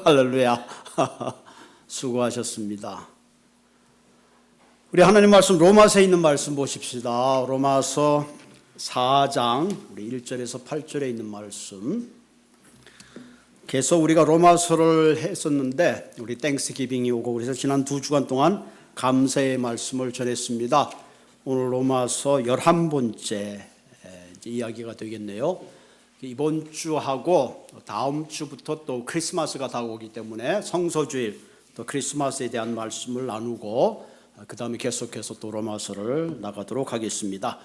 할렐루야. 수고하셨습니다. 우리 하나님 말씀 로마서에 있는 말씀 보십시다. 로마서 4장 우리 1절에서 8절에 있는 말씀. 계속 우리가 로마서를 했었는데 우리 땡스기빙이 오고 그래서 지난 2주간 동안 감사의 말씀을 전했습니다. 오늘 로마서 11번째 이야기가 되겠네요. 이번 주하고 다음 주부터 또 크리스마스가 다가오기 때문에 성서주일 또 크리스마스에 대한 말씀을 나누고 그 다음에 계속해서 또 로마서를 나가도록 하겠습니다.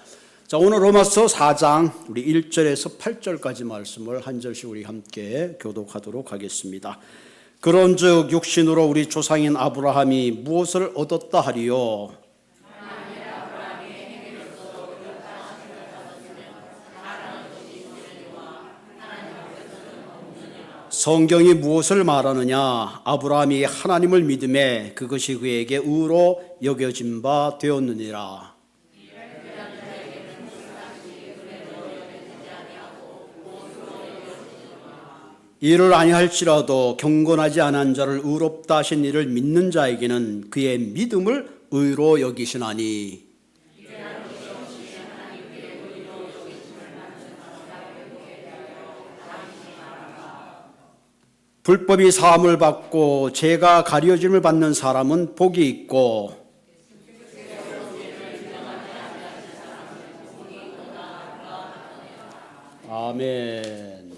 자, 오늘 로마서 4장 우리 1절에서 8절까지 말씀을 한 절씩 우리 함께 교독하도록 하겠습니다. 그런즉 육신으로 우리 조상인 아브라함이 무엇을 얻었다 하리요? 성경이 무엇을 말하느냐? 아브라함이 하나님을 믿음에 그것이 그에게 의로 여겨진 바 되었느니라. 이를 아니할지라도 경건하지 않은 자를 의롭다 하신 이를 믿는 자에게는 그의 믿음을 의로 여기시나니. 불법이 사함을 받고 죄가 가려짐을 받는 사람은 복이 있고 아멘.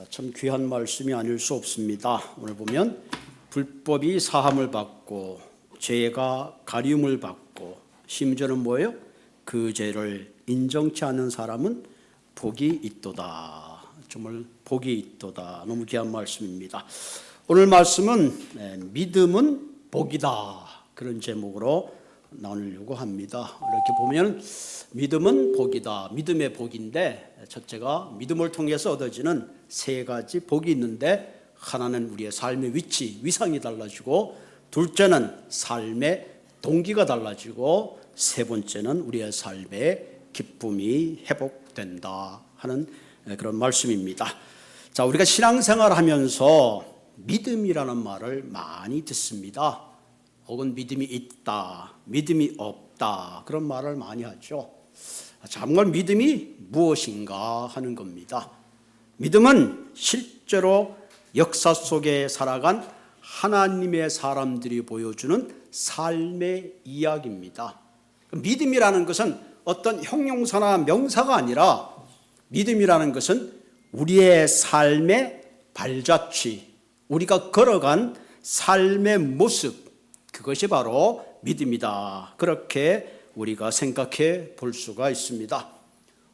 참 귀한 말씀이 아닐 수 없습니다. 오늘 보면 불법이 사함을 받고 죄가 가림을 받고 심지어는 뭐예요? 그 죄를 인정치 않는 사람은 복이 있도다. 정말 복이 있도다. 너무 귀한 말씀입니다. 오늘 말씀은 믿음은 복이다. 그런 제목으로 나누려고 합니다. 이렇게 보면 믿음은 복이다. 믿음의 복인데 첫째가 믿음을 통해서 얻어지는 세 가지 복이 있는데 하나는 우리의 삶의 위치, 위상이 달라지고 둘째는 삶의 동기가 달라지고 세 번째는 우리의 삶의 기쁨이 회복된다 하는 그런 말씀입니다. 자, 우리가 신앙생활을 하면서 믿음이라는 말을 많이 듣습니다. 혹은 믿음이 있다, 믿음이 없다 그런 말을 많이 하죠. 정말 믿음이 무엇인가 하는 겁니다. 믿음은 실제로 역사 속에 살아간 하나님의 사람들이 보여주는 삶의 이야기입니다. 믿음이라는 것은 어떤 형용사나 명사가 아니라 믿음이라는 것은 우리의 삶의 발자취, 우리가 걸어간 삶의 모습, 그것이 바로 믿음이다. 그렇게 우리가 생각해 볼 수가 있습니다.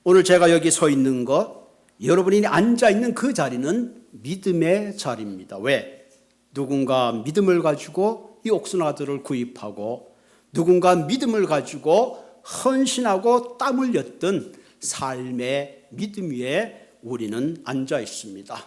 오늘 제가 여기 서 있는 것, 여러분이 앉아 있는 그 자리는 믿음의 자리입니다. 왜? 누군가 믿음을 가지고 이 옥순아들을 구입하고 누군가 믿음을 가지고 헌신하고 땀 흘렸던 삶의 믿음 위에 우리는 앉아 있습니다.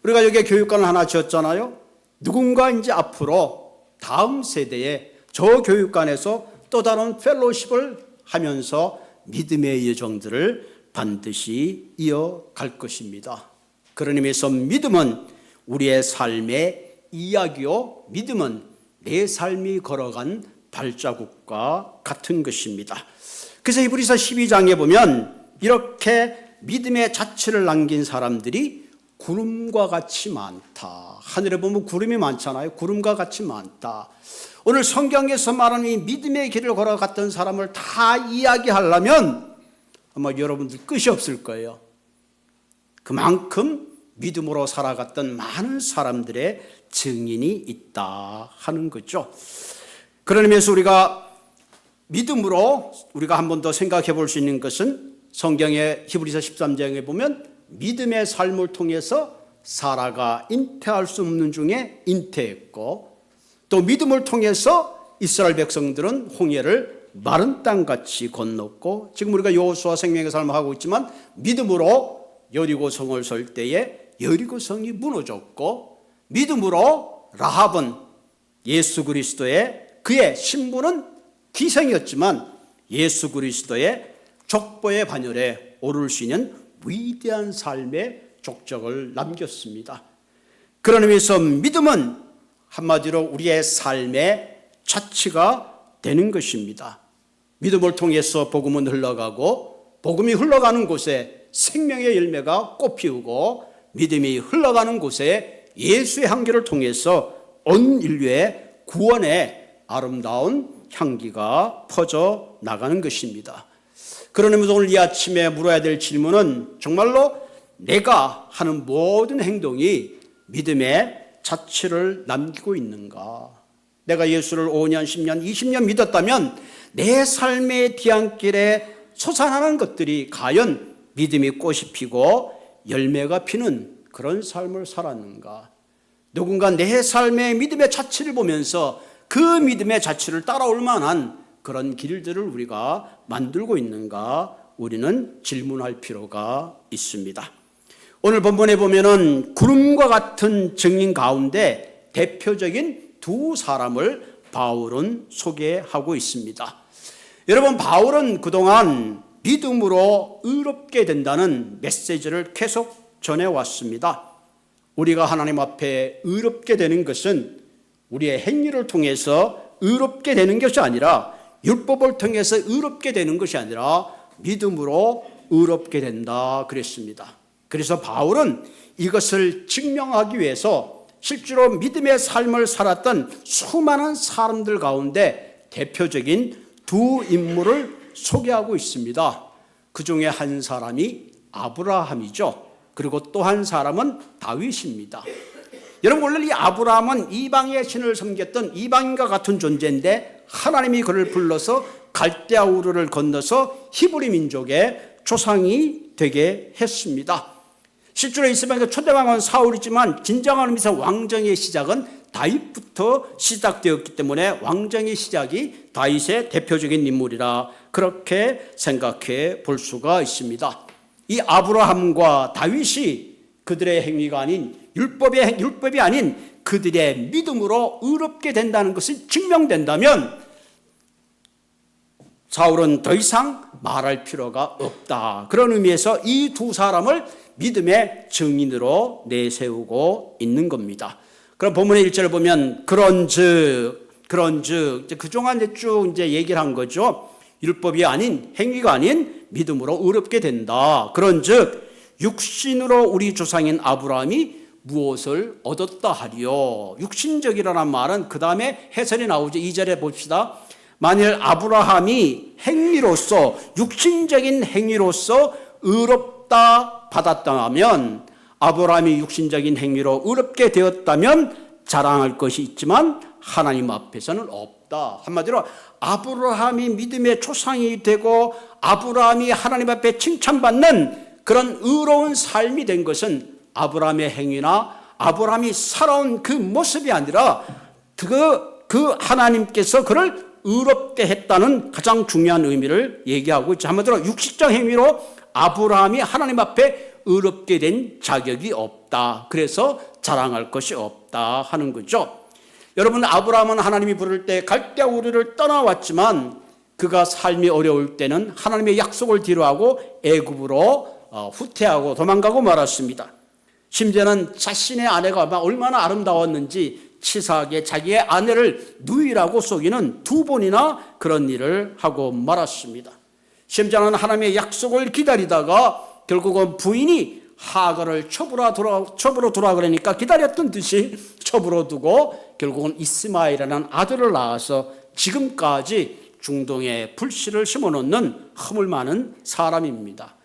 우리가 여기에 교육관을 하나 지었잖아요. 누군가 이제 앞으로 다음 세대에 저 교육관에서 또 다른 펠로십을 하면서 믿음의 여정들을 반드시 이어갈 것입니다. 그런 의미에서 믿음은 우리의 삶의 이야기요, 믿음은 내 삶이 걸어간 발자국과 같은 것입니다. 그래서 히브리서 12장에 보면 이렇게 믿음의 자취를 남긴 사람들이 구름과 같이 많다. 하늘에 보면 구름이 많잖아요. 구름과 같이 많다. 오늘 성경에서 말하는 이 믿음의 길을 걸어갔던 사람을 다 이야기하려면 아마 여러분들 끝이 없을 거예요. 그만큼 믿음으로 살아갔던 많은 사람들의 증인이 있다 하는 거죠. 그런 의미에서 우리가 믿음으로 우리가 한 번 더 생각해 볼 수 있는 것은 성경의 히브리서 13장에 보면 믿음의 삶을 통해서 사라가 잉태할 수 없는 중에 잉태했고 또 믿음을 통해서 이스라엘 백성들은 홍해를 마른 땅같이 건넜고 지금 우리가 여호수아 생명의 삶을 하고 있지만 믿음으로 여리고성을 설 때에 여리고성이 무너졌고 믿음으로 라합은 예수 그리스도의 그의 신분은 기생이었지만 예수 그리스도의 족보의 반열에 오를 수 있는 위대한 삶의 족적을 남겼습니다. 그런 의미에서 믿음은 한마디로 우리의 삶의 자치가 되는 것입니다. 믿음을 통해서 복음은 흘러가고 복음이 흘러가는 곳에 생명의 열매가 꽃피우고 믿음이 흘러가는 곳에 예수의 향기를 통해서 온 인류의 구원의 아름다운 향기가 퍼져 나가는 것입니다. 그런 의미에서 오늘 이 아침에 물어야 될 질문은 정말로 내가 하는 모든 행동이 믿음의 자취를 남기고 있는가? 내가 예수를 5년, 10년, 20년 믿었다면 내 삶의 뒤안길에 솟아나는 것들이 과연 믿음이 꽃이 피고 열매가 피는 그런 삶을 살았는가? 누군가 내 삶의 믿음의 자취를 보면서 그 믿음의 자취를 따라올 만한 그런 길들을 우리가 만들고 있는가? 우리는 질문할 필요가 있습니다. 오늘 본문에 보면은 구름과 같은 증인 가운데 대표적인 두 사람을 바울은 소개하고 있습니다. 여러분, 바울은 그동안 믿음으로 의롭게 된다는 메시지를 계속 전해왔습니다. 우리가 하나님 앞에 의롭게 되는 것은 우리의 행위를 통해서 의롭게 되는 것이 아니라, 율법을 통해서 의롭게 되는 것이 아니라 믿음으로 의롭게 된다 그랬습니다. 그래서 바울은 이것을 증명하기 위해서 실제로 믿음의 삶을 살았던 수많은 사람들 가운데 대표적인 두 인물을 소개하고 있습니다. 그 중에 한 사람이 아브라함이죠. 그리고 또 한 사람은 다윗입니다. 여러분, 원래 이 아브라함은 이방의 신을 섬겼던 이방인과 같은 존재인데 하나님이 그를 불러서 갈대아 우르를 건너서 히브리 민족의 조상이 되게 했습니다. 실제로 이스라엘의 초대왕은 사울이지만 진정한 의미에서 왕정의 시작은 다윗부터 시작되었기 때문에 왕정의 시작이 다윗의 대표적인 인물이라 그렇게 생각해 볼 수가 있습니다. 이 아브라함과 다윗이 그들의 행위가 아닌 율법이 아닌 그들의 믿음으로 의롭게 된다는 것이 증명된다면 사울은 더 이상 말할 필요가 없다. 그런 의미에서 이 두 사람을 믿음의 증인으로 내세우고 있는 겁니다. 그럼 본문의 1절을 보면 그런즉 그동안 쭉 얘기를 한 거죠. 율법이 아닌 행위가 아닌 믿음으로 의롭게 된다. 그런즉 육신으로 우리 조상인 아브라함이 무엇을 얻었다 하리요. 육신적이라는 말은 그 다음에 해설이 나오죠. 2절에 봅시다. 만일 아브라함이 행위로서 육신적인 행위로서 의롭다 받았다면, 아브라함이 육신적인 행위로 의롭게 되었다면 자랑할 것이 있지만 하나님 앞에서는 없다. 한마디로 아브라함이 믿음의 조상이 되고 아브라함이 하나님 앞에 칭찬받는 그런 의로운 삶이 된 것은 아브라함의 행위나 아브라함이 살아온 그 모습이 아니라 그 하나님께서 그를 의롭게 했다는 가장 중요한 의미를 얘기하고 있죠. 한마디로 육신적 행위로 아브라함이 하나님 앞에 의롭게 된 자격이 없다. 그래서 자랑할 것이 없다 하는 거죠. 여러분, 아브라함은 하나님이 부를 때 갈대아 우르를 떠나왔지만 그가 삶이 어려울 때는 하나님의 약속을 뒤로하고 애굽으로 후퇴하고 도망가고 말았습니다. 심지어는 자신의 아내가 얼마나 아름다웠는지 치사하게 자기의 아내를 누이라고 속이는 2번이나 그런 일을 하고 말았습니다. 심지어는 하나님의 약속을 기다리다가 결국은 부인이 하갈을 첩으로 두라 그러니까 기다렸던 듯이 첩으로 두고 결국은 이스마엘이라는 아들을 낳아서 지금까지 중동에 불씨를 심어놓는 허물 많은 사람입니다.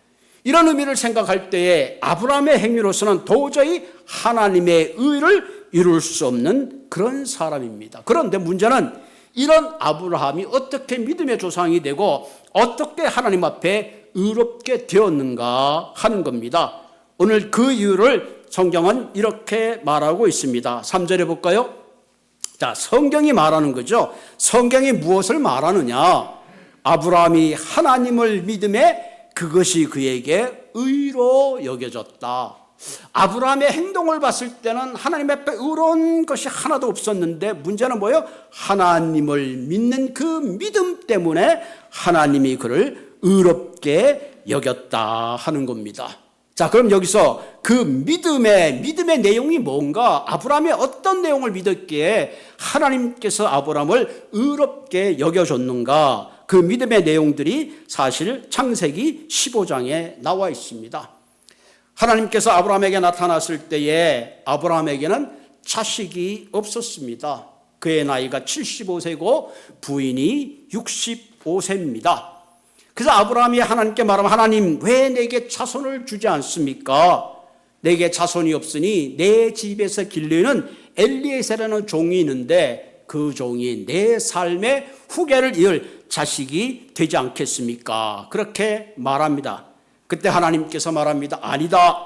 이런 의미를 생각할 때에 아브라함의 행위로서는 도저히 하나님의 의를 이룰 수 없는 그런 사람입니다. 그런데 문제는 이런 아브라함이 어떻게 믿음의 조상이 되고 어떻게 하나님 앞에 의롭게 되었는가 하는 겁니다. 오늘 그 이유를 성경은 이렇게 말하고 있습니다. 3절에 볼까요? 자, 성경이 말하는 거죠. 성경이 무엇을 말하느냐? 아브라함이 하나님을 믿음에 그것이 그에게 의로 여겨졌다. 아브라함의 행동을 봤을 때는 하나님 앞에 의로운 것이 하나도 없었는데 문제는 뭐예요? 하나님을 믿는 그 믿음 때문에 하나님이 그를 의롭게 여겼다 하는 겁니다. 자, 그럼 여기서 그 믿음의 내용이 뭔가, 아브라함이 어떤 내용을 믿었기에 하나님께서 아브라함을 의롭게 여겨줬는가, 그 믿음의 내용들이 사실 창세기 15장에 나와 있습니다. 하나님께서 아브라함에게 나타났을 때에 아브라함에게는 자식이 없었습니다. 그의 나이가 75세고 부인이 65세입니다. 그래서 아브라함이 하나님께 말하면, 하나님 왜 내게 자손을 주지 않습니까? 내게 자손이 없으니 내 집에서 길르는 엘리에셀이라는 종이 있는데 그 종이 내 삶의 후계를 이을 자식이 되지 않겠습니까? 그렇게 말합니다. 그때 하나님께서 말합니다. 아니다.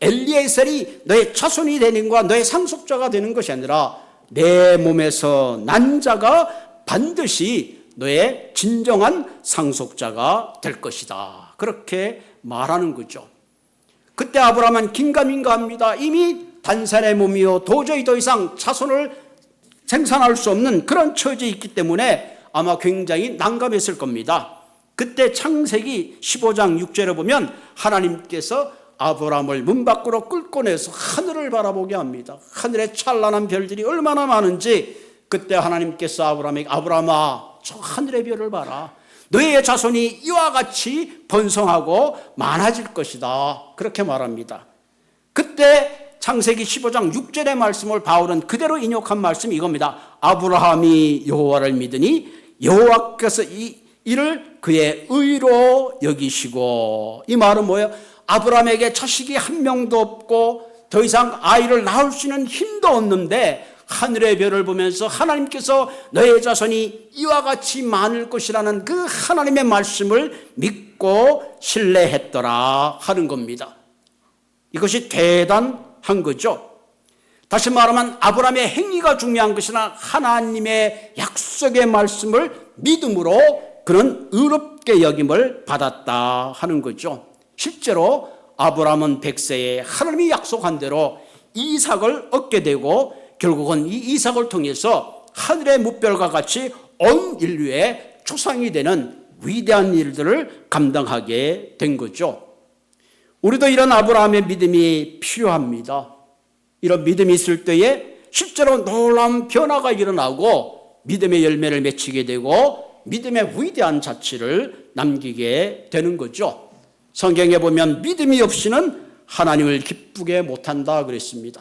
엘리에셀이 너의 자손이 되는 것과 너의 상속자가 되는 것이 아니라 내 몸에서 난 자가 반드시 너의 진정한 상속자가 될 것이다. 그렇게 말하는 거죠. 그때 아브라함은 긴가민가합니다. 이미 단산의 몸이요 도저히 더 이상 자손을 생산할 수 없는 그런 처지에 있기 때문에 아마 굉장히 난감했을 겁니다. 그때 창세기 15장 6절에 보면 하나님께서 아브라함을 문 밖으로 끌고 내서 하늘을 바라보게 합니다. 하늘에 찬란한 별들이 얼마나 많은지 그때 하나님께서 아브라함에게, 아브라함아 저 하늘의 별을 봐라. 너의 자손이 이와 같이 번성하고 많아질 것이다. 그렇게 말합니다. 그때 창세기 15장 6절의 말씀을 바울은 그대로 인용한 말씀이 이겁니다. 아브라함이 여호와를 믿으니 여호와께서 이를 그의 의로 여기시고. 이 말은 뭐예요? 아브라함에게 자식이 한 명도 없고 더 이상 아이를 낳을 수 있는 힘도 없는데 하늘의 별을 보면서 하나님께서 너의 자손이 이와 같이 많을 것이라는 그 하나님의 말씀을 믿고 신뢰했더라 하는 겁니다. 이것이 대단한 거죠. 다시 말하면 아브라함의 행위가 중요한 것이나 하나님의 약속의 말씀을 믿음으로 그는 의롭게 여김을 받았다 하는 거죠. 실제로 아브라함은 100세에 하나님이 약속한 대로 이삭을 얻게 되고 결국은 이 이삭을 통해서 하늘의 무별과 같이 온 인류의 초상이 되는 위대한 일들을 감당하게 된 거죠. 우리도 이런 아브라함의 믿음이 필요합니다. 이런 믿음이 있을 때에 실제로 놀라운 변화가 일어나고 믿음의 열매를 맺히게 되고 믿음의 위대한 자취를 남기게 되는 거죠. 성경에 보면 믿음이 없이는 하나님을 기쁘게 못한다 그랬습니다.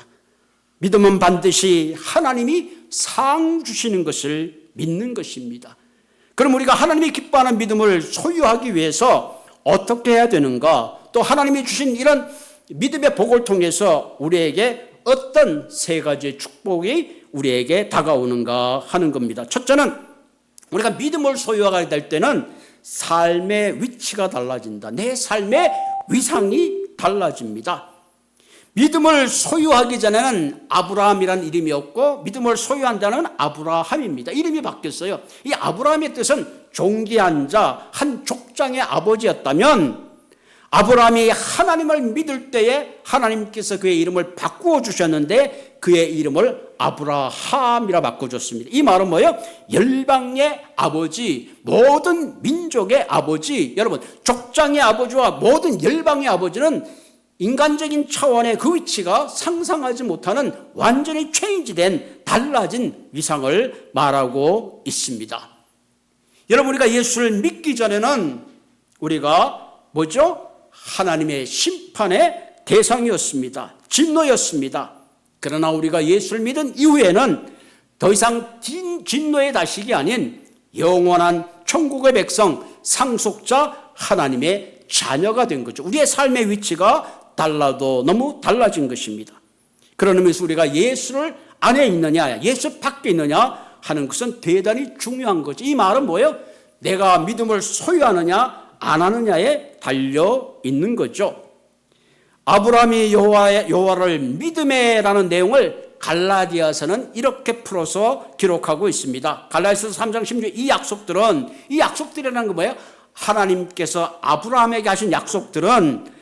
믿음은 반드시 하나님이 상 주시는 것을 믿는 것입니다. 그럼 우리가 하나님이 기뻐하는 믿음을 소유하기 위해서 어떻게 해야 되는가? 또 하나님이 주신 이런 믿음의 복을 통해서 우리에게 어떤 세 가지의 축복이 우리에게 다가오는가 하는 겁니다. 첫째는 우리가 믿음을 소유하게 될 때는 삶의 위치가 달라진다. 내 삶의 위상이 달라집니다. 믿음을 소유하기 전에는 아브라함이라는 이름이었고 믿음을 소유한 자는 아브라함입니다. 이름이 바뀌었어요. 이 아브라함의 뜻은 존귀한 자, 한 족장의 아버지였다면 아브라함이 하나님을 믿을 때에 하나님께서 그의 이름을 바꾸어 주셨는데 그의 이름을 아브라함이라 바꿔줬습니다. 이 말은 뭐예요? 열방의 아버지, 모든 민족의 아버지. 여러분, 족장의 아버지와 모든 열방의 아버지는 인간적인 차원의 그 위치가 상상하지 못하는 완전히 체인지된 달라진 위상을 말하고 있습니다. 여러분, 우리가 예수를 믿기 전에는 우리가 뭐죠? 하나님의 심판의 대상이었습니다. 진노였습니다. 그러나 우리가 예수를 믿은 이후에는 더 이상 진노의 자식이 아닌 영원한 천국의 백성, 상속자 하나님의 자녀가 된 거죠. 우리의 삶의 위치가 달라도 너무 달라진 것입니다. 그런 의미에서 우리가 예수를 안에 있느냐, 예수 밖에 있느냐 하는 것은 대단히 중요한 거죠. 이 말은 뭐예요? 내가 믿음을 소유하느냐 안 하느냐에 달려 있는 거죠. 아브라함이 여호와를 믿음에라는 내용을 갈라디아서는 이렇게 풀어서 기록하고 있습니다. 갈라디아서 3장 16절 이 약속들이라는 건 뭐예요? 하나님께서 아브라함에게 하신 약속들은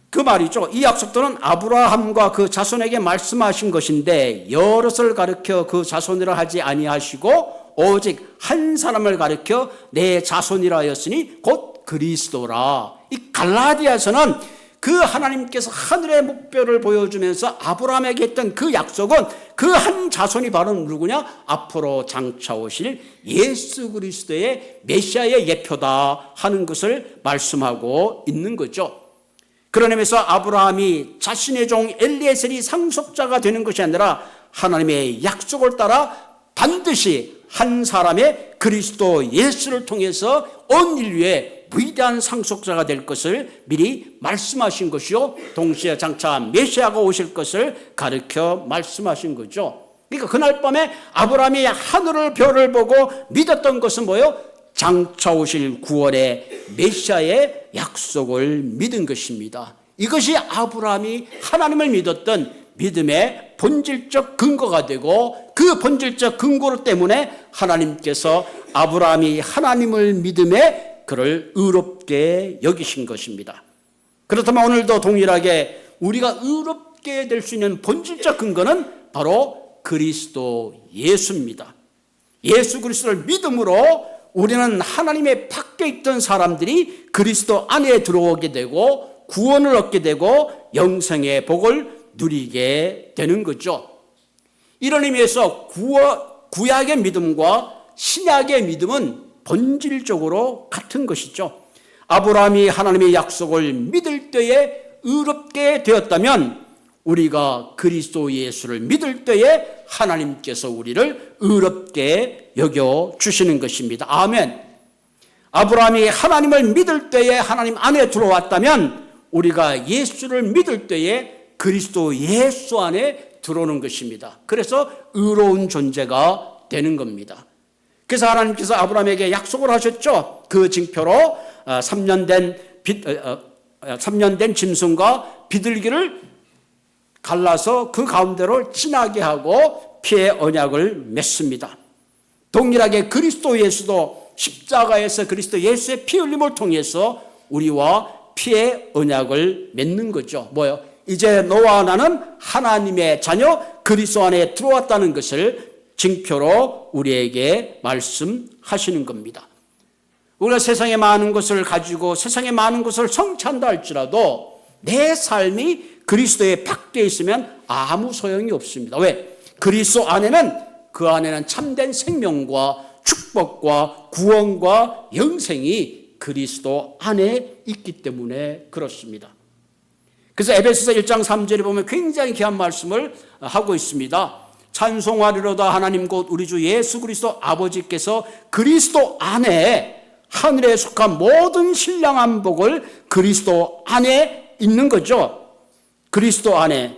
그 말이죠. 이 약속들은 아브라함과 그 자손에게 말씀하신 것인데 여럿을 가르쳐 그 자손이라 하지 아니하시고 오직 한 사람을 가르쳐 내 자손이라 하였으니 곧 그리스도라. 이 갈라디아서는 그 하나님께서 하늘의 목표를 보여주면서 아브라함에게 했던 그 약속은 그 한 자손이 바로 누구냐? 앞으로 장차 오실 예수 그리스도의 메시아의 예표다 하는 것을 말씀하고 있는 거죠. 그런 의미에서 아브라함이 자신의 종 엘리에셀이 상속자가 되는 것이 아니라 하나님의 약속을 따라 반드시 한 사람의 그리스도 예수를 통해서 온 인류의 위대한 상속자가 될 것을 미리 말씀하신 것이요, 동시에 장차 메시아가 오실 것을 가르쳐 말씀하신 거죠. 그러니까 그날 밤에 아브라함이 하늘을 별을 보고 믿었던 것은 뭐예요? 장차 오실 9월의 메시아의 약속을 믿은 것입니다. 이것이 아브라함이 하나님을 믿었던 믿음의 본질적 근거가 되고, 그 본질적 근거 때문에 하나님께서 아브라함이 하나님을 믿음에 그를 의롭게 여기신 것입니다. 그렇다면 오늘도 동일하게 우리가 의롭게 될 수 있는 본질적 근거는 바로 그리스도 예수입니다. 예수 그리스도를 믿음으로 우리는 하나님의 밖에 있던 사람들이 그리스도 안에 들어오게 되고 구원을 얻게 되고 영생의 복을 누리게 되는 거죠. 이런 의미에서 구약의 믿음과 신약의 믿음은 본질적으로 같은 것이죠. 아브라함이 하나님의 약속을 믿을 때에 의롭게 되었다면 우리가 그리스도 예수를 믿을 때에 하나님께서 우리를 의롭게 여겨주시는 것입니다. 아멘. 아브라함이 하나님을 믿을 때에 하나님 안에 들어왔다면 우리가 예수를 믿을 때에 그리스도 예수 안에 들어오는 것입니다. 그래서 의로운 존재가 되는 겁니다. 그래서 하나님께서 아브라함에게 약속을 하셨죠. 그 징표로 3년 된 짐승과 비둘기를 갈라서 그 가운데로 지나게 하고 피의 언약을 맺습니다. 동일하게 그리스도 예수도 십자가에서 그리스도 예수의 피 흘림을 통해서 우리와 피의 언약을 맺는 거죠. 뭐요? 이제 너와 나는 하나님의 자녀 그리스도 안에 들어왔다는 것을 징표로 우리에게 말씀하시는 겁니다. 우리가 세상에 많은 것을 가지고 세상에 많은 것을 성취한다 할지라도 내 삶이 그리스도에 밖에 있으면 아무 소용이 없습니다. 왜? 그리스도 안에는, 그 안에는 참된 생명과 축복과 구원과 영생이 그리스도 안에 있기 때문에 그렇습니다. 그래서 에베소서 1장 3절에 보면 굉장히 귀한 말씀을 하고 있습니다. 찬송하리로다 하나님 곧 우리 주 예수 그리스도 아버지께서 그리스도 안에 하늘에 속한 모든 신령한 복을 그리스도 안에 있는 거죠. 그리스도 안에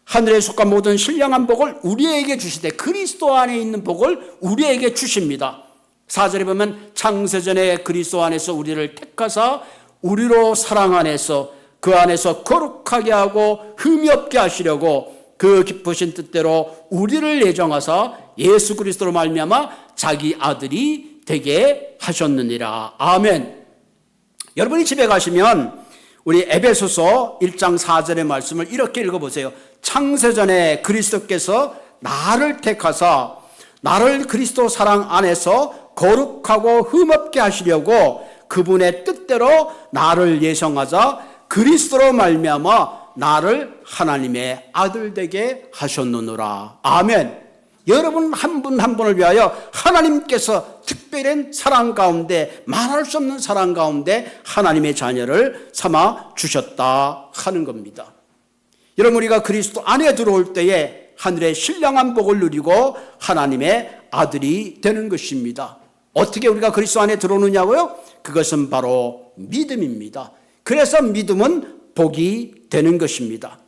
하늘에 속한 모든 신령한 복을 우리에게 주시되 그리스도 안에 있는 복을 우리에게 주십니다. 4절에 보면 창세전에 그리스도 안에서 우리를 택하사 우리로 사랑 안에서 그 안에서 거룩하게 하고 흠이 없게 하시려고 그 기쁘신 뜻대로 우리를 예정하사 예수 그리스도로 말미암아 자기 아들이 되게 하셨느니라. 아멘. 여러분이 집에 가시면 우리 에베소서 1장 4절의 말씀을 이렇게 읽어보세요. 창세전에 그리스도께서 나를 택하사 나를 그리스도 사랑 안에서 거룩하고 흠없게 하시려고 그분의 뜻대로 나를 예정하사 그리스도로 말미암아 나를 하나님의 아들 되게 하셨느니라. 아멘. 여러분 한 분 한 분을 위하여 하나님께서 특별한 사랑 가운데, 말할 수 없는 사랑 가운데 하나님의 자녀를 삼아 주셨다 하는 겁니다. 여러분, 우리가 그리스도 안에 들어올 때에 하늘의 신령한 복을 누리고 하나님의 아들이 되는 것입니다. 어떻게 우리가 그리스도 안에 들어오느냐고요? 그것은 바로 믿음입니다. 그래서 믿음은 복이 되는 것입니다.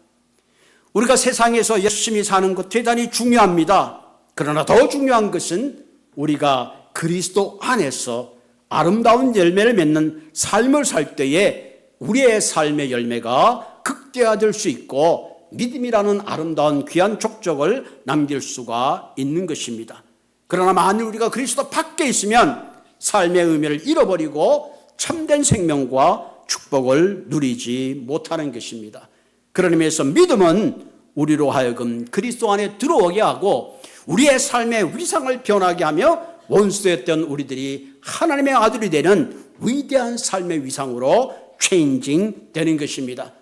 우리가 세상에서 열심히 사는 것 대단히 중요합니다. 그러나 더 중요한 것은 우리가 그리스도 안에서 아름다운 열매를 맺는 삶을 살 때에 우리의 삶의 열매가 극대화될 수 있고 믿음이라는 아름다운 귀한 족적을 남길 수가 있는 것입니다. 그러나 만일 우리가 그리스도 밖에 있으면 삶의 의미를 잃어버리고 참된 생명과 축복을 누리지 못하는 것입니다. 그런 의미에서 믿음은 우리로 하여금 그리스도 안에 들어오게 하고 우리의 삶의 위상을 변하게 하며 원수였던 우리들이 하나님의 아들이 되는 위대한 삶의 위상으로 체인징 되는 것입니다.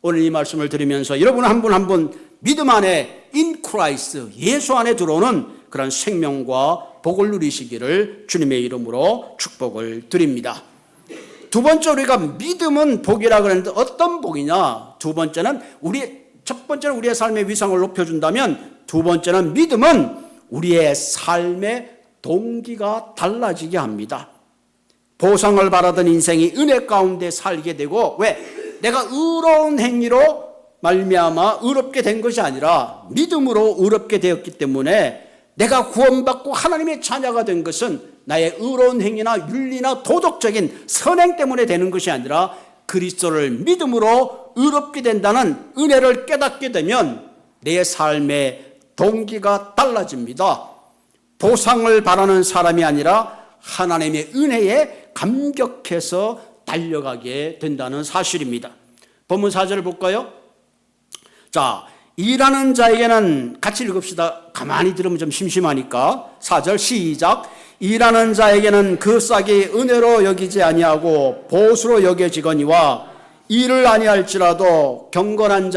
오늘 이 말씀을 들으면서 여러분 한 분 한 분 믿음 안에 in Christ, 예수 안에 들어오는 그런 생명과 복을 누리시기를 주님의 이름으로 축복을 드립니다. 두 번째, 우리가 믿음은 복이라 그랬는데 어떤 복이냐? 첫 번째는 우리의 삶의 위상을 높여준다면, 두 번째는 믿음은 우리의 삶의 동기가 달라지게 합니다. 보상을 바라던 인생이 은혜 가운데 살게 되고, 왜? 내가 의로운 행위로 말미암아 의롭게 된 것이 아니라 믿음으로 의롭게 되었기 때문에, 내가 구원받고 하나님의 자녀가 된 것은 나의 의로운 행위나 윤리나 도덕적인 선행 때문에 되는 것이 아니라 그리스도를 믿음으로 의롭게 된다는 은혜를 깨닫게 되면 내 삶의 동기가 달라집니다. 보상을 바라는 사람이 아니라 하나님의 은혜에 감격해서 달려가게 된다는 사실입니다. 본문 4절을 볼까요? 자, 일하는 자에게는, 같이 읽읍시다. 가만히 들으면 좀 심심하니까. 4절 시작. 일하는 자에게는 그 싹이 은혜로 여기지 아니하고 보수로 여겨지거니와 일을 아니할지라도 경건한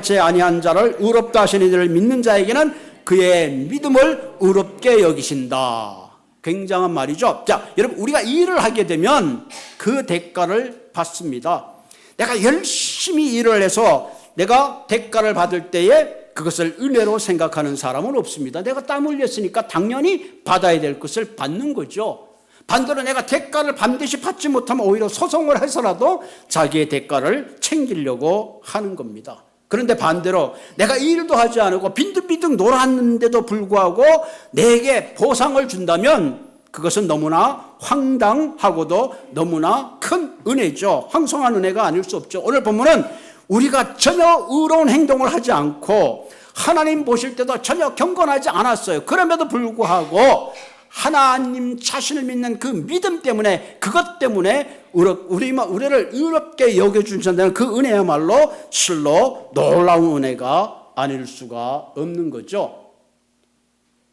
채 아니한 자를 의롭다 하시는 이를 믿는 자에게는 그의 믿음을 의롭게 여기신다. 굉장한 말이죠. 자, 여러분, 우리가 일을 하게 되면 그 대가를 받습니다. 내가 열심히 일을 해서 내가 대가를 받을 때에 그것을 은혜로 생각하는 사람은 없습니다. 내가 땀 흘렸으니까 당연히 받아야 될 것을 받는 거죠. 반대로 내가 대가를 반드시 받지 못하면 오히려 소송을 해서라도 자기의 대가를 챙기려고 하는 겁니다. 그런데 반대로 내가 일도 하지 않고 빈둥빈둥 놀았는데도 불구하고 내게 보상을 준다면 그것은 너무나 황당하고도 너무나 큰 은혜죠. 황송한 은혜가 아닐 수 없죠. 오늘 본문은 우리가 전혀 의로운 행동을 하지 않고 하나님 보실 때도 전혀 경건하지 않았어요. 그럼에도 불구하고 하나님 자신을 믿는 그 믿음 때문에, 그것 때문에 우리를 의롭게 여겨주신다는 그 은혜야말로 실로 놀라운 은혜가 아닐 수가 없는 거죠.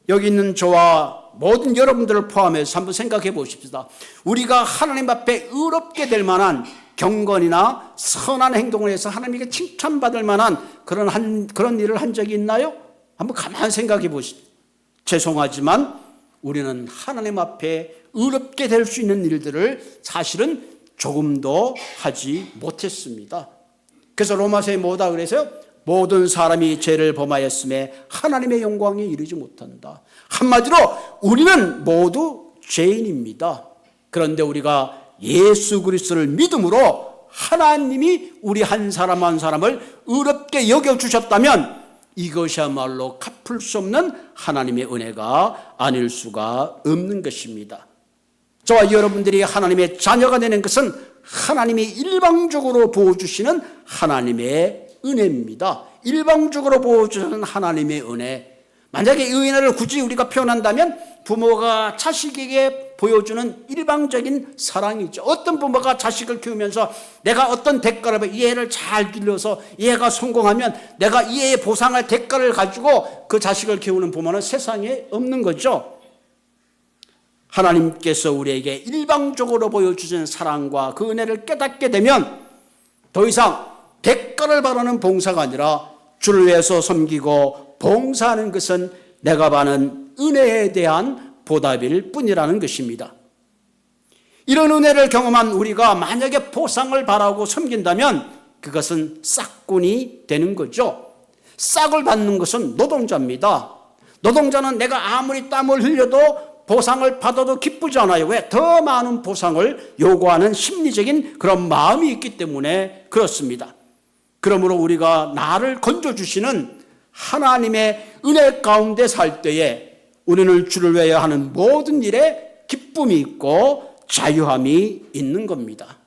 여기 있는 저와 모든 여러분들을 포함해서 한번 생각해 보십시다. 우리가 하나님 앞에 의롭게 될 만한 경건이나 선한 행동을 해서 하나님에게 칭찬받을 만한 그런 일을 한 적이 있나요? 한번 가만히 생각해 보십시오. 죄송하지만 우리는 하나님 앞에 의롭게 될 수 있는 일들을 사실은 조금도 하지 못했습니다. 그래서 로마서에 뭐다 그래서요? 모든 사람이 죄를 범하였음에 하나님의 영광에 이르지 못한다. 한마디로 우리는 모두 죄인입니다. 그런데 우리가 예수 그리스도를 믿음으로 하나님이 우리 한 사람 한 사람을 의롭게 여겨주셨다면 이것이야말로 갚을 수 없는 하나님의 은혜가 아닐 수가 없는 것입니다. 저와 여러분들이 하나님의 자녀가 되는 것은 하나님이 일방적으로 부어주시는 하나님의 은혜입니다. 일방적으로 부어주시는 하나님의 은혜. 만약에 이 은혜를 굳이 우리가 표현한다면 부모가 자식에게 보여주는 일방적인 사랑이죠. 어떤 부모가 자식을 키우면서 내가 어떤 대가를 받아 이 애를 잘 길러서 이 애가 성공하면 내가 이 애의 보상할 대가를 가지고 그 자식을 키우는 부모는 세상에 없는 거죠. 하나님께서 우리에게 일방적으로 보여주신 사랑과 그 은혜를 깨닫게 되면 더 이상 대가를 바라는 봉사가 아니라 주를 위해서 섬기고 봉사하는 것은 내가 받는 은혜에 대한 보답일 뿐이라는 것입니다. 이런 은혜를 경험한 우리가 만약에 보상을 바라고 섬긴다면 그것은 싹군이 되는 거죠. 싹을 받는 것은 노동자입니다. 노동자는 내가 아무리 땀을 흘려도 보상을 받아도 기쁘지 않아요. 왜? 더 많은 보상을 요구하는 심리적인 그런 마음이 있기 때문에 그렇습니다. 그러므로 우리가 나를 건져주시는 하나님의 은혜 가운데 살 때에 우리는 주를 위하여 하는 모든 일에 기쁨이 있고 자유함이 있는 겁니다.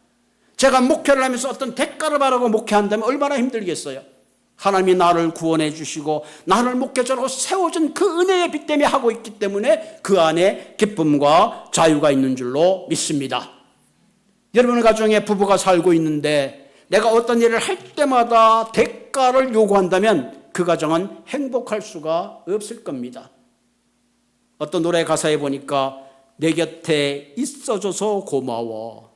제가 목회를 하면서 어떤 대가를 바라고 목회한다면 얼마나 힘들겠어요. 하나님이 나를 구원해 주시고 나를 목회자로 세워준 그 은혜의 빛 때문에 하고 있기 때문에 그 안에 기쁨과 자유가 있는 줄로 믿습니다. 여러분의 가정에 부부가 살고 있는데 내가 어떤 일을 할 때마다 대가를 요구한다면 그 가정은 행복할 수가 없을 겁니다. 어떤 노래 가사에 보니까 내 곁에 있어줘서 고마워.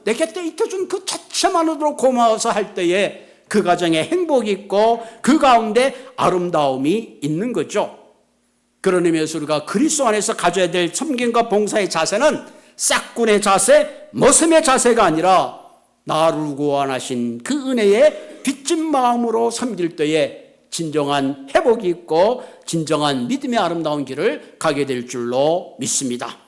내 곁에 있어준 그 자체만으로도 고마워서 할 때에 그 가정에 행복이 있고 그 가운데 아름다움이 있는 거죠. 그런 의미에서 우리가 그리스도 안에서 가져야 될 섬김과 봉사의 자세는 싹군의 자세, 머슴의 자세가 아니라 나를 구원하신 그 은혜에 빚진 마음으로 섬길 때에 진정한 회복이 있고 진정한 믿음의 아름다운 길을 가게 될 줄로 믿습니다.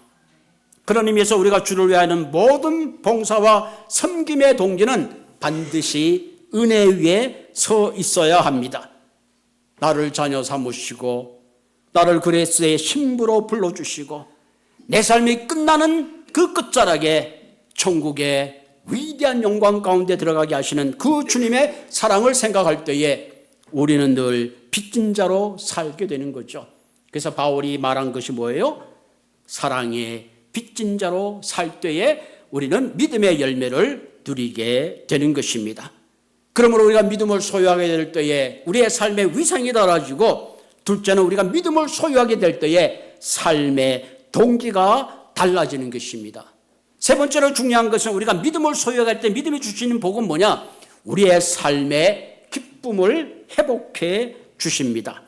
그런 의미에서 우리가 주를 위하는 모든 봉사와 섬김의 동기는 반드시 은혜 위에 서 있어야 합니다. 나를 자녀 삼으시고 나를 그리스도의 신부로 불러주시고 내 삶이 끝나는 그 끝자락에 천국의 위대한 영광 가운데 들어가게 하시는 그 주님의 사랑을 생각할 때에 우리는 늘 빚진 자로 살게 되는 거죠. 그래서 바울이 말한 것이 뭐예요? 사랑의 빚진 자로 살 때에 우리는 믿음의 열매를 누리게 되는 것입니다. 그러므로 우리가 믿음을 소유하게 될 때에 우리의 삶의 위상이 달라지고, 둘째는 우리가 믿음을 소유하게 될 때에 삶의 동기가 달라지는 것입니다. 세 번째로 중요한 것은 우리가 믿음을 소유할 때 믿음이 주시는 복은 뭐냐? 우리의 삶의 기쁨을 회복해 주십니다.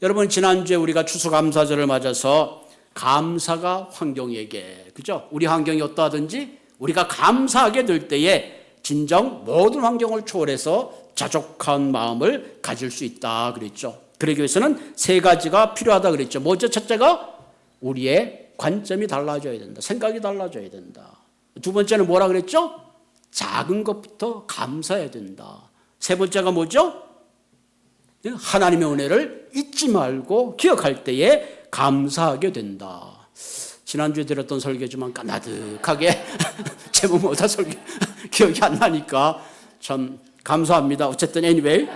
여러분, 지난주에 우리가 추수감사절을 맞아서 감사가 환경에게, 그죠? 우리 환경이 어떠하든지 우리가 감사하게 될 때에 진정 모든 환경을 초월해서 자족한 마음을 가질 수 있다 그랬죠. 그러기 위해서는 세 가지가 필요하다 그랬죠. 먼저 첫째가 우리의 관점이 달라져야 된다. 생각이 달라져야 된다. 두 번째는 뭐라 그랬죠? 작은 것부터 감사해야 된다. 세 번째가 뭐죠? 하나님의 은혜를 잊지 말고 기억할 때에 감사하게 된다. 지난주에 들었던 설교지만 까마득하게 제목보다 설교 기억이 안 나니까 참 감사합니다. 어쨌든 anyway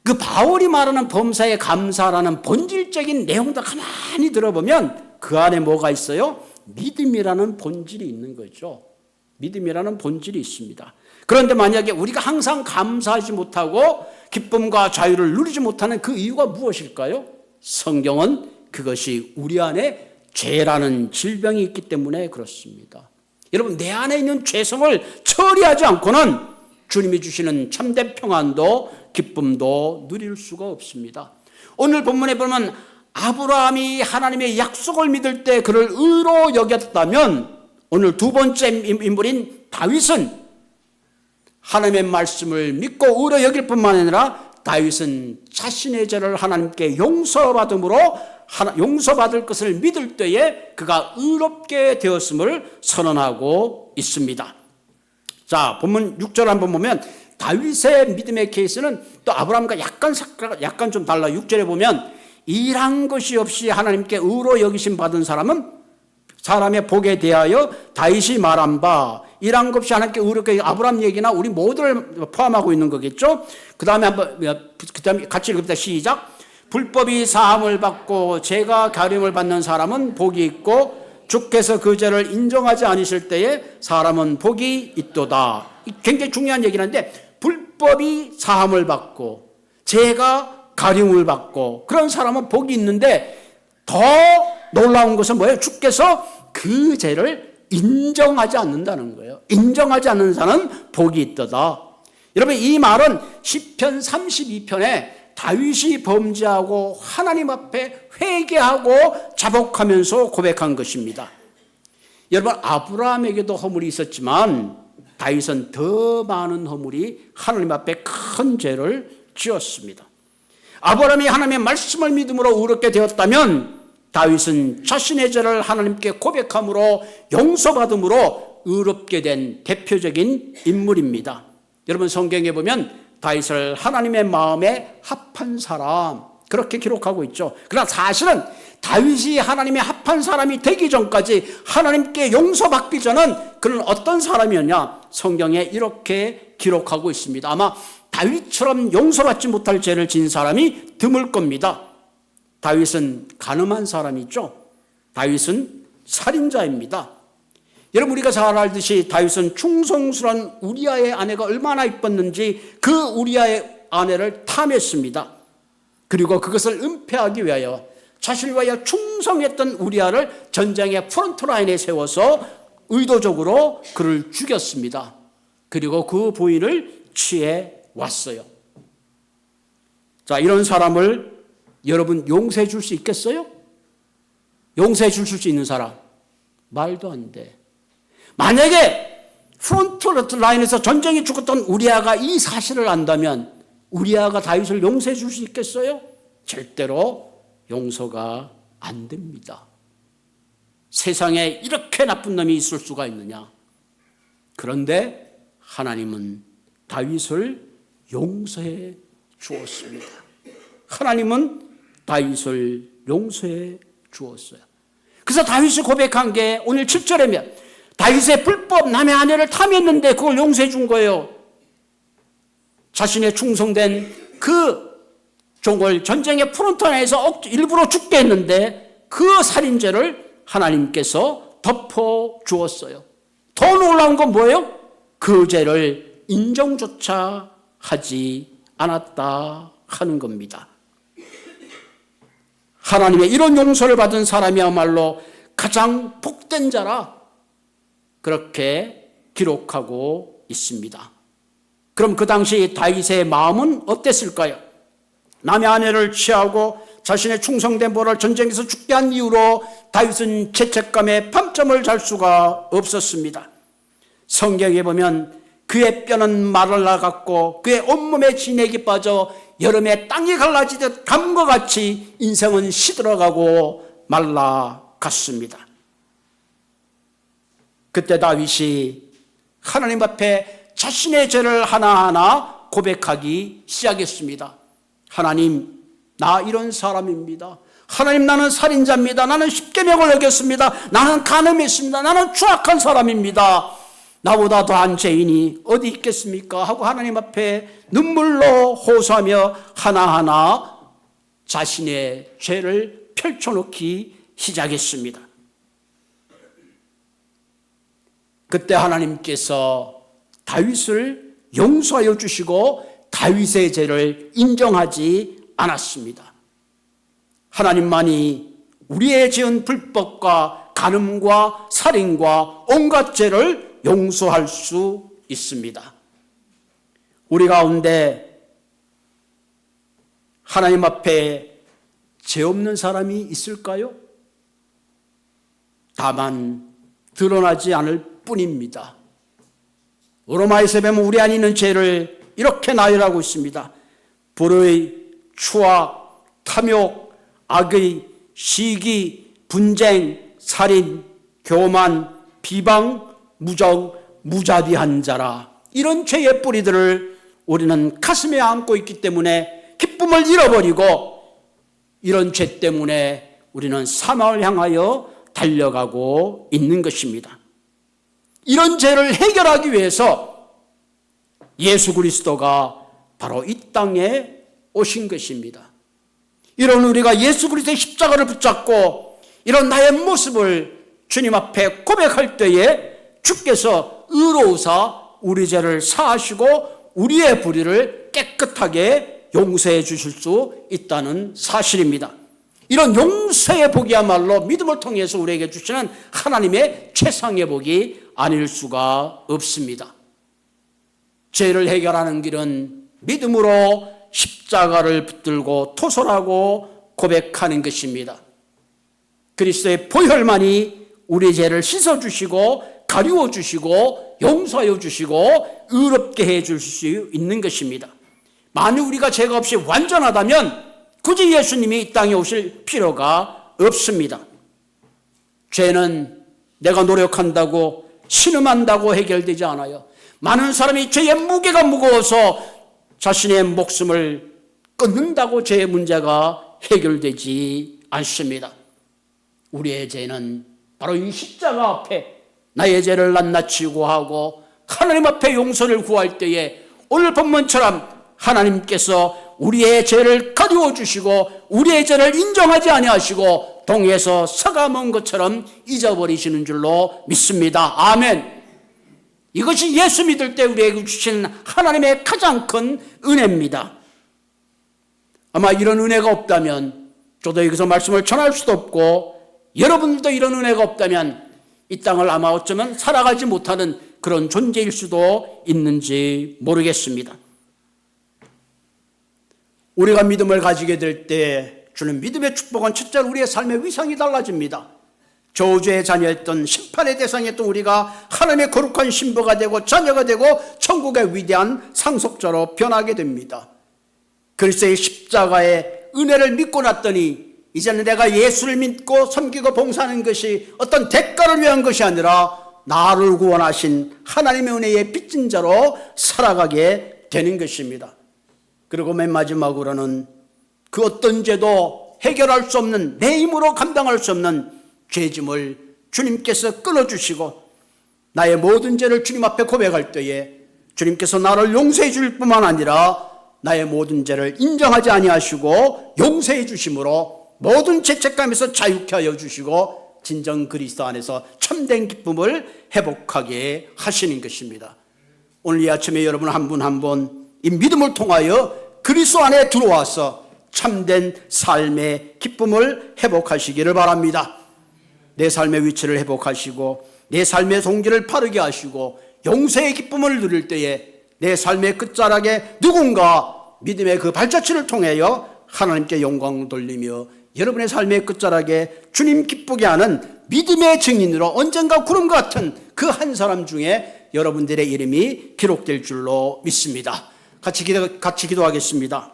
그 바울이 말하는 범사에 감사라는 본질적인 내용도 가만히 들어보면 그 안에 뭐가 있어요? 믿음이라는 본질이 있는 거죠. 믿음이라는 본질이 있습니다. 그런데 만약에 우리가 항상 감사하지 못하고 기쁨과 자유를 누리지 못하는 그 이유가 무엇일까요? 성경은 그것이 우리 안에 죄라는 질병이 있기 때문에 그렇습니다. 여러분, 내 안에 있는 죄성을 처리하지 않고는 주님이 주시는 참된 평안도 기쁨도 누릴 수가 없습니다. 오늘 본문에 보면 아브라함이 하나님의 약속을 믿을 때 그를 의로 여겼다면, 오늘 두 번째 인물인 다윗은 하나님의 말씀을 믿고 의로 여길 뿐만 아니라 다윗은 자신의 죄를 하나님께 용서받을 것을 믿을 때에 그가 의롭게 되었음을 선언하고 있습니다. 자, 본문 6절 한번 보면 다윗의 믿음의 케이스는 또 아브라함과 약간 좀 달라. 6절에 보면 일한 것이 없이 하나님께 의로 여기심 받은 사람은 사람의 복에 대하여 다윗이 말한 바, 일한 것 없이 하나님께 의롭게, 아브라함 얘기나 우리 모두를 포함하고 있는 거겠죠. 그 다음에 같이 읽읍시다. 시작. 불법이 사함을 받고 죄가 가림을 받는 사람은 복이 있고 주께서 그 죄를 인정하지 않으실 때에 사람은 복이 있도다. 굉장히 중요한 얘기는 한데, 불법이 사함을 받고 죄가 가림을 받고 그런 사람은 복이 있는데, 더 놀라운 것은 뭐예요? 주께서 그 죄를 인정하지 않는다는 거예요. 인정하지 않는 자는 복이 있도다. 여러분, 이 말은 시편 32편에 다윗이 범죄하고 하나님 앞에 회개하고 자복하면서 고백한 것입니다. 여러분, 아브라함에게도 허물이 있었지만 다윗은 더 많은 허물이 하나님 앞에 큰 죄를 지었습니다. 아브라함이 하나님의 말씀을 믿음으로 의롭게 되었다면 다윗은 자신의 죄를 하나님께 고백함으로 용서받음으로 의롭게 된 대표적인 인물입니다. 여러분, 성경에 보면 다윗을 하나님의 마음에 합한 사람, 그렇게 기록하고 있죠. 그러나 사실은 다윗이 하나님의 합한 사람이 되기 전까지, 하나님께 용서받기 전은 그는 어떤 사람이었냐? 성경에 이렇게 기록하고 있습니다. 아마 다윗처럼 용서받지 못할 죄를 지은 사람이 드물 겁니다. 다윗은 간음한 사람이죠. 다윗은 살인자입니다. 여러분, 우리가 잘 알듯이 다윗은 충성스러운 우리아의 아내가 얼마나 이뻤는지 그 우리아의 아내를 탐했습니다. 그리고 그것을 은폐하기 위하여 자신을 위하여 충성했던 우리아를 전쟁의 프론트라인에 세워서 의도적으로 그를 죽였습니다. 그리고 그 부인을 취해 왔어요. 자, 이런 사람을 여러분 용서해 줄 수 있겠어요? 용서해 줄 수 있는 사람? 말도 안 돼. 만약에 프론트 라인에서 전쟁에 죽었던 우리아가 이 사실을 안다면 우리아가 다윗을 용서해 줄 수 있겠어요? 절대로 용서가 안 됩니다. 세상에 이렇게 나쁜 놈이 있을 수가 있느냐? 그런데 하나님은 다윗을 용서해 주었습니다. 하나님은 다윗을 용서해 주었어요. 그래서 다윗이 고백한 게 오늘 7절에면 다윗의 불법 남의 아내를 탐했는데 그걸 용서해 준 거예요. 자신의 충성된 그 종을 전쟁의 프론트라인에서 일부러 죽게 했는데 그 살인죄를 하나님께서 덮어 주었어요. 더 놀라운 건 뭐예요? 그 죄를 인정조차 하지 않았다 하는 겁니다. 하나님의 이런 용서를 받은 사람이야말로 가장 복된 자라 그렇게 기록하고 있습니다. 그럼 그 당시 다윗의 마음은 어땠을까요? 남의 아내를 취하고 자신의 충성된 보를 전쟁에서 죽게 한 이후로 다윗은 죄책감에 밤잠을 잘 수가 없었습니다. 성경에 보면 그의 뼈는 마를라갔고 그의 온몸에 진액이 빠져 여름에 땅이 갈라지듯 감과 같이 인생은 시들어가고 말라갔습니다. 그때 다윗이 하나님 앞에 자신의 죄를 하나하나 고백하기 시작했습니다. 하나님, 나 이런 사람입니다. 하나님, 나는 살인자입니다. 나는 십계명을 어겼습니다. 나는 간음했습니다. 나는 추악한 사람입니다. 나보다 더한 죄인이 어디 있겠습니까? 하고 하나님 앞에 눈물로 호소하며 하나하나 자신의 죄를 펼쳐놓기 시작했습니다. 그때 하나님께서 다윗을 용서하여 주시고 다윗의 죄를 인정하지 않았습니다. 하나님만이 우리의 지은 불법과 간음과 살인과 온갖 죄를 용서할 수 있습니다. 우리 가운데 하나님 앞에 죄 없는 사람이 있을까요? 다만 드러나지 않을 뿐입니다. 로마에서 보면 우리 안에 있는 죄를 이렇게 나열하고 있습니다. 불의, 추악, 탐욕, 악의, 시기, 분쟁, 살인, 교만, 비방, 무정, 무자비한 자라. 이런 죄의 뿌리들을 우리는 가슴에 안고 있기 때문에 기쁨을 잃어버리고 이런 죄 때문에 우리는 사망을 향하여 달려가고 있는 것입니다. 이런 죄를 해결하기 위해서 예수 그리스도가 바로 이 땅에 오신 것입니다. 이런 우리가 예수 그리스도의 십자가를 붙잡고 이런 나의 모습을 주님 앞에 고백할 때에 주께서 의로우사 우리 죄를 사하시고 우리의 불의를 깨끗하게 용서해 주실 수 있다는 사실입니다. 이런 용서의 복이야말로 믿음을 통해서 우리에게 주시는 하나님의 최상의 복이 아닐 수가 없습니다. 죄를 해결하는 길은 믿음으로 십자가를 붙들고 토설하고 고백하는 것입니다. 그리스도의 보혈만이 우리 죄를 씻어주시고 가리워 주시고 용서하여 주시고 의롭게 해 줄 수 있는 것입니다. 만일 우리가 죄가 없이 완전하다면 굳이 예수님이 이 땅에 오실 필요가 없습니다. 죄는 내가 노력한다고 신음한다고 해결되지 않아요. 많은 사람이 죄의 무게가 무거워서 자신의 목숨을 끊는다고 죄의 문제가 해결되지 않습니다. 우리의 죄는 바로 이 십자가 앞에 나의 죄를 낱낱이 고하고 하나님 앞에 용서를 구할 때에 오늘 본문처럼 하나님께서 우리의 죄를 가리워 주시고 우리의 죄를 인정하지 아니하시고 동에서 서가 먼 것처럼 잊어버리시는 줄로 믿습니다. 아멘. 이것이 예수 믿을 때 우리에게 주신 하나님의 가장 큰 은혜입니다. 아마 이런 은혜가 없다면 저도 여기서 말씀을 전할 수도 없고 여러분들도 이런 은혜가 없다면 이 땅을 아마 어쩌면 살아가지 못하는 그런 존재일 수도 있는지 모르겠습니다. 우리가 믿음을 가지게 될 때 주는 믿음의 축복은 첫째로 우리의 삶의 위상이 달라집니다. 저주의 자녀였던 심판의 대상이었던 우리가 하나님의 거룩한 신부가 되고 자녀가 되고 천국의 위대한 상속자로 변하게 됩니다. 그리스도의 십자가의 은혜를 믿고 났더니 이제는 내가 예수를 믿고 섬기고 봉사하는 것이 어떤 대가를 위한 것이 아니라 나를 구원하신 하나님의 은혜의 빚진 자로 살아가게 되는 것입니다. 그리고 맨 마지막으로는 그 어떤 죄도 해결할 수 없는, 내 힘으로 감당할 수 없는 죄짐을 주님께서 끊어주시고 나의 모든 죄를 주님 앞에 고백할 때에 주님께서 나를 용서해 줄 뿐만 아니라 나의 모든 죄를 인정하지 아니하시고 용서해 주심으로 모든 죄책감에서 자유케 하여 주시고 진정 그리스도 안에서 참된 기쁨을 회복하게 하시는 것입니다. 오늘 이 아침에 여러분 한 분 한 분 이 믿음을 통하여 그리스도 안에 들어와서 참된 삶의 기쁨을 회복하시기를 바랍니다. 내 삶의 위치를 회복하시고 내 삶의 동기를 바르게 하시고 용서의 기쁨을 누릴 때에 내 삶의 끝자락에 누군가 믿음의 그 발자취를 통하여 하나님께 영광 돌리며 여러분의 삶의 끝자락에 주님 기쁘게 하는 믿음의 증인으로 언젠가 구름 같은 그 한 사람 중에 여러분들의 이름이 기록될 줄로 믿습니다. 같이 기도하겠습니다.